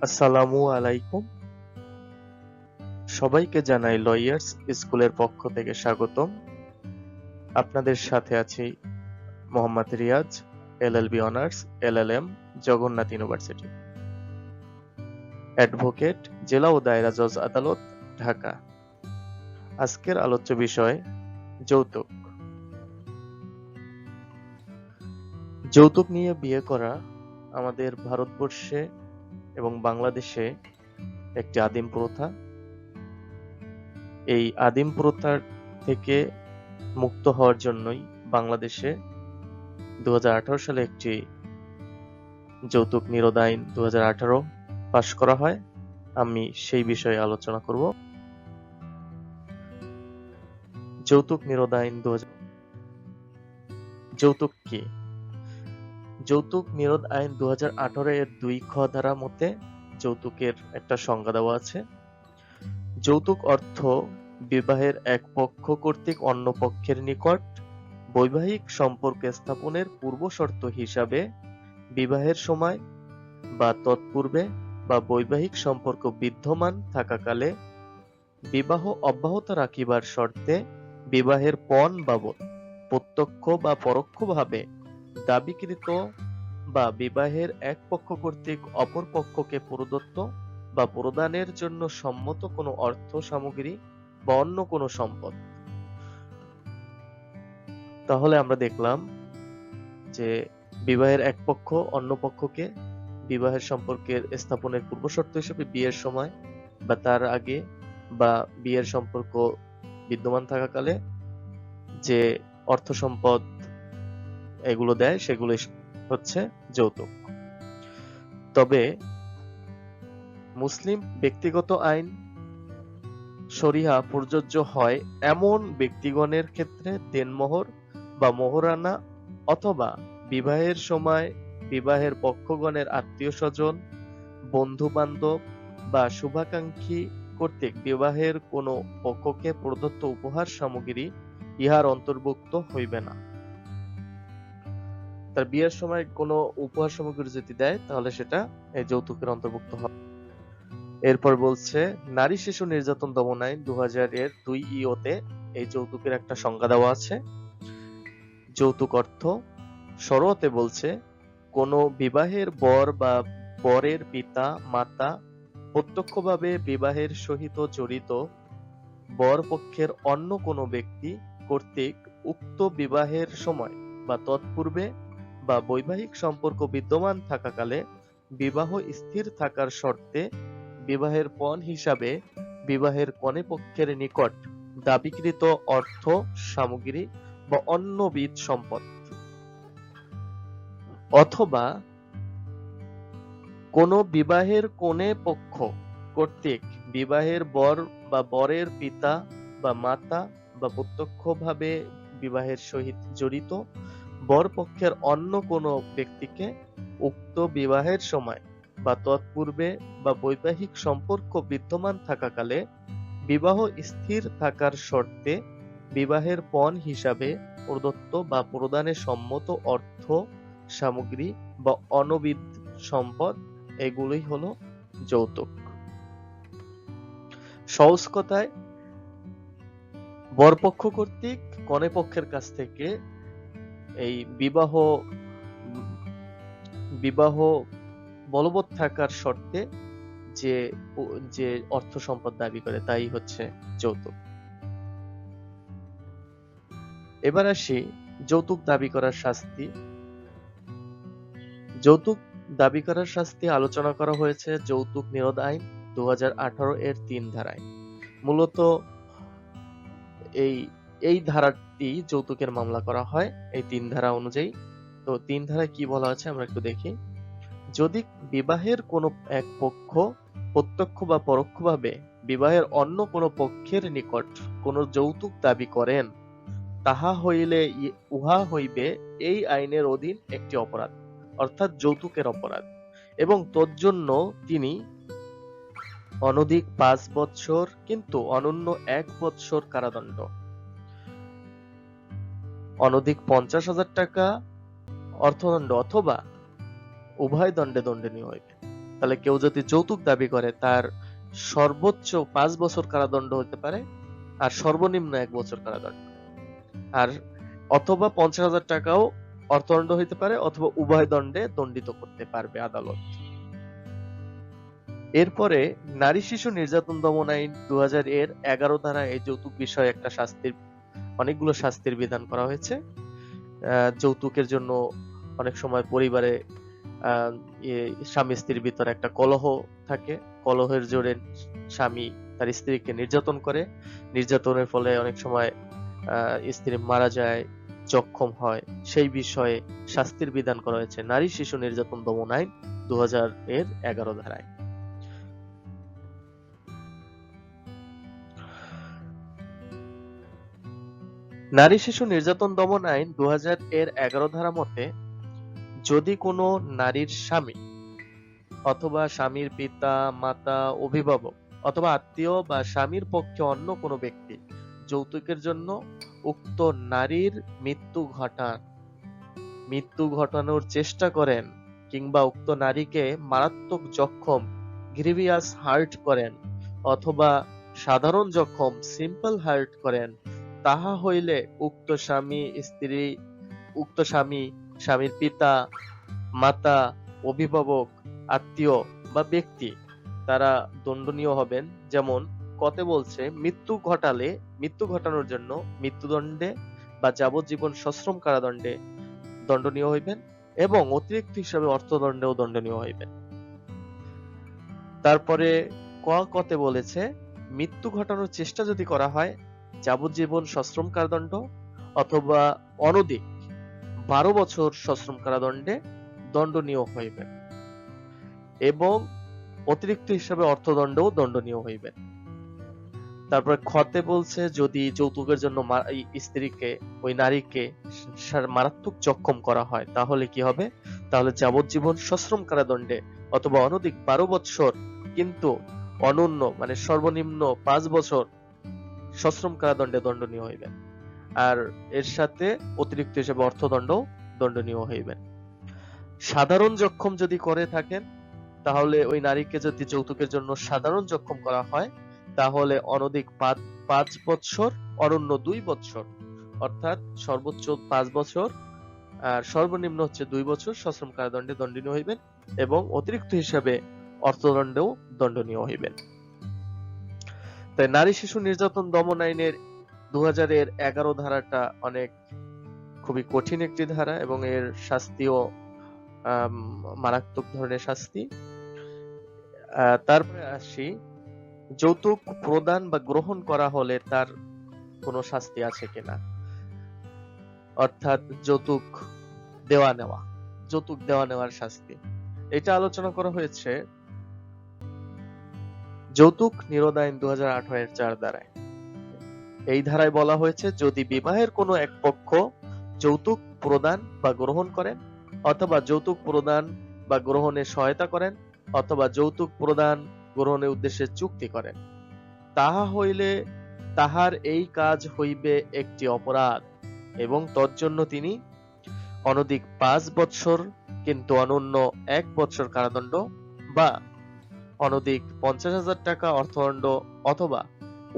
আসসালামু আলাইকুম। সবাইকে জানাই লয়ার্স স্কুলের পক্ষ থেকে স্বাগতম। আপনাদের সাথে আছি Mohammad Riaz, LLB honours, LLM, Jagannath university, advocate, জেলা ও দায়রা জজ আদালত, ঢাকা। আজকের আলোচ্য বিষয় যৌতুক। যৌতুক নিয়ে বিয়ে করা আমাদের ভারতবর্ষে এবং বাংলাদেশে একটি আদিম প্রথা। এই আদিম প্রথার থেকে মুক্ত হওয়ার জন্যই বাংলাদেশে 2018 সালে একটি যৌতুক নিরোধ আইন 2018 পাশ করা হয়। আমি সেই বিষয়ে আলোচনা করব। যৌতুক নিরোধ আইন 2000। যৌতুক কি? যৌতুক নিরোধ আইন 2018 এর 2 খ ধারা মতে যৌতুকের একটা সংজ্ঞা দেওয়া আছে। যৌতুক অর্থ বিবাহের এক পক্ষ কর্তৃক অন্য পক্ষের নিকট বৈবাহিক সম্পর্ক স্থাপনের পূর্বশর্ত হিসাবে বিবাহের সময় বা তৎপূর্বে বা বৈবাহিক সম্পর্ক বিদ্যমান থাকাকালে বিবাহ অব্যাহত রাখিবার শর্তে বিবাহের পণ বাবদ প্রত্যক্ষ বা পরোক্ষভাবে দাবিকৃত বা বিবাহের এক পক্ষ কর্তৃক অপর পক্ষকে প্রদত্ত বা প্রদানের জন্য সম্মত কোনো অর্থ সামগ্রী বা অন্য কোনো সম্পদ। তাহলে আমরা দেখলাম যে বিবাহের এক পক্ষ অন্য পক্ষকে বিবাহের সম্পর্কের স্থাপনের পূর্বশর্ত হিসেবে বিয়ের সময় বা তার আগে বা বিয়ের সম্পর্ক বিদ্যমান থাকাকালে যে অর্থ সম্পদ এগুলো দেয় সেগুলো হচ্ছে যৌতুক। তবে মুসলিম ব্যক্তিগত আইন শরিয়া প্রযোজ্য হয় এমন ব্যক্তিগণের ক্ষেত্রে দেনমোহর বা মোহরানা অথবা বিবাহের সময় বিবাহের পক্ষগণের আত্মীয় স্বজন, বন্ধু বান্ধব বা শুভাকাঙ্ক্ষী কর্তৃক বিবাহের কোনো পক্ষকে প্রদত্ত উপহার সামগ্রী ইহার অন্তর্ভুক্ত হইবে না। তার বিয়ের সময় কোনো উপহার সামগ্রী যদি দেয় তাহলে সেটা এই যৌতুকের অন্তর্ভুক্ত হবে। এরপর বলছে নারী শিশু নির্যাতন দমন আইন 2000 এর 2 তে এই যৌতুকের একটা সংজ্ঞা দেওয়া আছে। যৌতুক অর্থ শরতে বলছে কোন বিবাহের বর বা বরের পিতা মাতা প্রত্যক্ষভাবে বিবাহের সহিত জড়িত বর পক্ষের অন্য কোনো ব্যক্তি কর্তৃক উক্ত বিবাহের সময় বা তৎপূর্বে বা বৈবাহিক সম্পর্ক বিদ্যমান থাকাকালে বিবাহ স্থির থাকার শর্তে বিবাহের পণ হিসাবে বিবাহের কনে পক্ষের নিকট দাবিকৃত অর্থ সামগ্রী বা অন্যবিধ সম্পদ, অথবা কোন বিবাহের কনে পক্ষ কর্তৃক বিবাহের বর বা বরের পিতা বা মাতা বা প্রত্যক্ষভাবে বিবাহের সহিত জড়িত বর পক্ষের অন্য কোনো ব্যক্তিকে উক্ত বিবাহের সময় বা তৎপূর্বে বা বৈবাহিক সম্পর্ক বিদ্যমান থাকাকালে বিবাহ স্থির থাকার শর্তে বিবাহের পণ হিসাবে প্রদত্ত বা প্রদানে সম্মত অর্থ সামগ্রী বা অন্যবিধ সম্পদ, এগুলোই হলো যৌতুক। সহজ কথায় বরপক্ষ কর্তৃক কনে পক্ষের কাছ থেকে এই বিবাহ বলবৎ থাকার শর্তে যে অর্থ সম্পদ দাবি করে তাই হচ্ছে যৌতুক। এবার আসি যৌতুক দাবি করার শাস্তি। যৌতুক দাবি করার শাস্তি আলোচনা করা হয়েছে যৌতুক নিরোধ আইন 2018 এর 3 ধারায়। মূলত এই ধারাটি যৌতুকের মামলা করা হয় এই 3 ধারা অনুযায়ী। তো 3 ধারায় কি বলা আছে আমরা একটু দেখি। যদি বিবাহের কোনো এক পক্ষ প্রত্যক্ষ বা পরোক্ষভাবে বিবাহের অন্য কোনো পক্ষের নিকট কোনো যৌতুক দাবি করেন, তাহা হইলে উহা হইবে এই আইনের অধীন একটি অপরাধ, অর্থাৎ যৌতুকের অপরাধ, এবং তজ্জন্য তিনি অনধিক 5 বৎসর কিন্তু অনূন্য 1 বৎসর কারাদণ্ড, অনধিক 50,000 টাকা অর্থদণ্ড অথবা উভয় দণ্ডে দণ্ডনীয় হইবে। তাহলে কেউ যদি যৌতুক দাবি করে তার সর্বোচ্চ 5 বছর কারাদণ্ড হতে পারে আর সর্বনিম্ন 1 বছর কারাদণ্ড, আর অথবা 50,000 টাকাও অর্থদণ্ড হইতে পারে, অথবা উভয় দণ্ডে দণ্ডিত করতে পারবে আদালত। এরপরে নারী শিশু নির্যাতন দমন আইন 2000 এর 11 ধারায় এই যৌতুক বিষয়ে একটা অনেকগুলো শাস্তির বিধান করা হয়েছে। যৌতুকের জন্য অনেক সময় পরিবারে স্বামী স্ত্রীর ভিতরে একটা কলহ থাকে, কলহের জোরে স্বামী তার স্ত্রীকে নির্যাতন করে, নির্যাতনের ফলে অনেক সময় স্ত্রী মারা যায়, জখম হয়, সেই বিষয়ে শাস্তির বিধান করা হয়েছে নারী শিশু নির্যাতন দমন আইন 2000 এর 11 ধারায়। নারী শিশু নির্যাতন দমন আইন 2000 এর 11 ধারা মতে যদি কোনো নারীর স্বামী অথবা স্বামীর পিতা, মাতা, অভিভাবক অথবা আত্মীয় বা স্বামীর পক্ষে অন্য কোনো ব্যক্তি যৌতুকের জন্য উক্ত নারীর মৃত্যু ঘটানোর চেষ্টা করেন কিংবা উক্ত নারীকে মারাত্মক জখম গ্রিভিয়াস হার্ট করেন অথবা সাধারণ জখম সিম্পল হার্ট করেন, তাহা হইলে উক্ত স্বামীর পিতা, মাতা, অভিভাবক, আত্মীয় বা ব্যক্তি তারা দণ্ডনীয় হবেন। যেমন কতে বলছে, মৃত্যু ঘটানোর জন্য মৃত্যুদণ্ডে বা যাবজ্জীবন সশ্রম কারাদণ্ডে দণ্ডনীয় হইবেন এবং অতিরিক্ত হিসাবে অর্থদণ্ডেও দণ্ডনীয় হইবেন। তারপরে কতে বলেছে, মৃত্যু ঘটানোর চেষ্টা যদি করা হয় যাবজ্জীবন সশ্রম কারাদণ্ড অথবা অনধিক 12 বছর সশ্রম কারাদণ্ডে দণ্ডনীয় হইবেন এবং অতিরিক্ত হিসাবে অর্থদণ্ডও দণ্ডনীয় হইবেন। তারপরে খতে বলছে, যদি যৌতুকের জন্য স্ত্রীকে, ওই নারীকে মারাত্মক জখম করা হয় তাহলে কি হবে, তাহলে যাবজ্জীবন সশ্রম কারাদণ্ডে অথবা অনধিক 12 বছর কিন্তু অনন্য মানে সর্বনিম্ন 5 বছর সশ্রম কারাদণ্ডে দণ্ডনীয় হইবেন, আর এর সাথে অতিরিক্ত হিসেবে অর্থদণ্ড দণ্ডনীয় হইবেন। সাধারণ জখম যদি করে থাকেন তাহলে ওই নারীকে যদি যৌতুকের জন্য সাধারণ জখম করা হয় তাহলে অনধিক 5 বছর অনন্য 2 বছর, অর্থাৎ সর্বোচ্চ 5 বছর আর সর্বনিম্ন হচ্ছে 2 বছর সশ্রম কারাদণ্ডে দণ্ডনীয় হইবেন এবং অতিরিক্ত হিসাবে অর্থদণ্ডেও দণ্ডনীয় হইবেন। তাই নারী শিশু নির্যাতন দমন আইনের 2000 এর 11 ধারাটা খুবই কঠিন একটি ধারা এবং এর শাস্তিও মারাত্মক ধরনের শাস্তি। তারপরে আসি, যৌতুক প্রদান বা গ্রহণ করা হলে তার কোনো শাস্তি আছে কিনা, অর্থাৎ যৌতুক দেওয়া নেওয়ার শাস্তি, এটা আলোচনা করা হয়েছে যৌতুক নিরোধ আইন 2018 এর 4 ধারায়। এই ধারায় বলা হয়েছে, যদি বিবাহের কোনো এক পক্ষ যৌতুক প্রদান বা গ্রহণ করেন অথবা যৌতুক প্রদান বা গ্রহণে সহায়তা করেন অথবা যৌতুক প্রদান গ্রহণের উদ্দেশ্যে চুক্তি করেন, তাহা হইলে তাহার এই কাজ হইবে একটি অপরাধ এবং তজ্জন্য তিনি অনধিক 5 বছর কিন্তু অনন্য 1 বছর কারাদণ্ড বা অনধিক 50,000 টাকা অর্থদণ্ড অথবা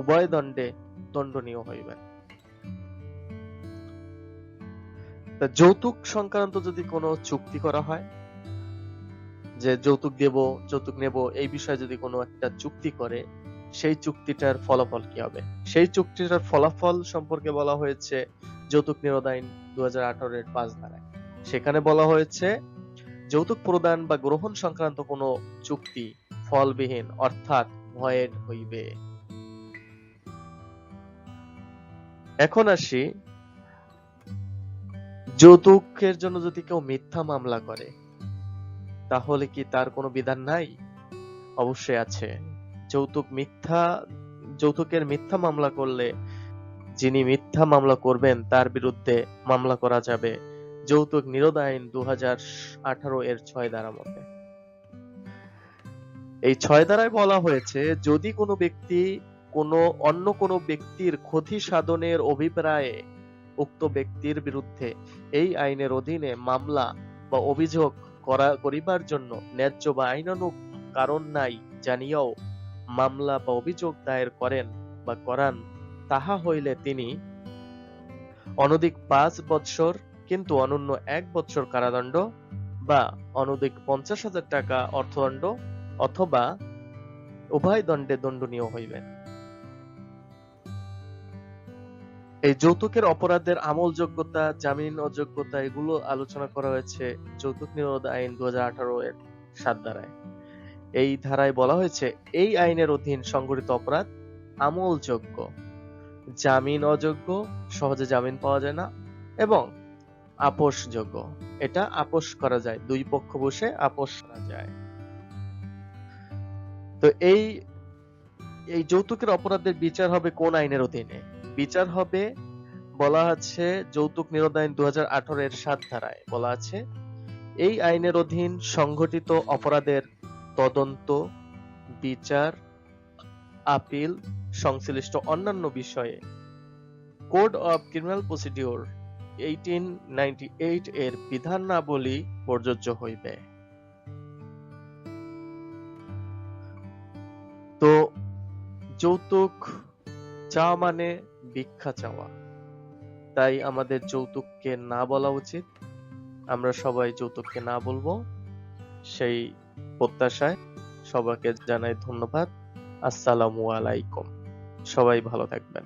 উভয় দণ্ডে দণ্ডনীয় হইবেন। যৌতুক সংক্রান্ত যদি কোনো চুক্তি করা হয়, যে যৌতুক দেব, যৌতুক নেব, এই বিষয়ে যদি কোনো একটা চুক্তি করে, সেই চুক্তিটার ফলাফল কি হবে, সেই চুক্তিটার ফলাফল সম্পর্কে বলা হয়েছে যৌতুক নিরোধ আইন 2018 এর 5 ধারায়। সেখানে বলা হয়েছে, যৌতুক প্রদান বা গ্রহণ সংক্রান্ত কোনো চুক্তি ফলবিহীন অর্থাৎ ভয়েড হইবে। এখন আসি, যৌতুকের জন্য যদি কেউ মিথ্যা মামলা করে তাহলে কি তার কোনো বিধান নাই? অবশ্যই আছে। যৌতুকের মিথ্যা মামলা করলে যিনি মিথ্যা মামলা করবেন তার বিরুদ্ধে মামলা করা যাবে যৌতুক নিরোধ আইন 2018 এর 6 ধারা মতে। এই 6 ধারায় বলা হয়েছে, যদি কোনো ব্যক্তি অন্য কোনো ব্যক্তির ক্ষতি সাধনের অভিপ্রায়ে উক্ত ব্যক্তির বিরুদ্ধে এই আইনের অধীনে মামলা বা অভিযোগ করিবার জন্য ন্যায্য বা আইনানুগ কারণ নাই জানিয়াও মামলা বা অভিযোগ দায়ের করেন বা করান, তাহা হইলে তিনি অনধিক 5 বৎসর কিন্তু অনূন্য 1 বৎসর কারাদণ্ড বা অনধিক 50,000 টাকা অর্থদণ্ড অথবা উভয় দণ্ডে দণ্ডনীয় হইবেন। এই যৌতুকের অপরাধের আমলযোগ্যতা, জামিন অযোগ্যতা এগুলো আলোচনা করা হয়েছে যৌতুক নিরোধ আইন 2018 এর 7 ধারায়। এই ধারায় বলা হয়েছে এই আইনের অধীন সংঘটিত অপরাধ আমলযোগ্য, জামিন অযোগ্য, সহজে জামিন পাওয়া যায় না, এবং আপোষযোগ্য। এটা আপোষ করা যায়, দুই পক্ষ বসে আপোষ করা যায়। তো এই যৌতুকের অপরাধের বিচার হবে কোন আইনের অধীনে? বিচার হবে, বলা আছে যৌতুক নিরোধ আইন 2018 এর 7 ধারায় বলা আছে এই আইনের অধীন সংঘটিত অপরাধের তদন্ত, বিচার, আপিল সংশ্লিষ্ট অন্যান্য বিষয়ে কোড অফ ক্রিমিনাল প্রসিডিওর 1898 এর বিধানাবলী প্রযোজ্য হইবে। তো যৌতুক চাওয়া মানে ভিক্ষা চাওয়া, তাই আমাদের যৌতুককে না বলা উচিত। আমরা সবাই যৌতুককে না বলবো, সেই প্রত্যাশায় সবাইকে জানাই ধন্যবাদ। আসসালামু আলাইকুম। সবাই ভালো থাকবেন।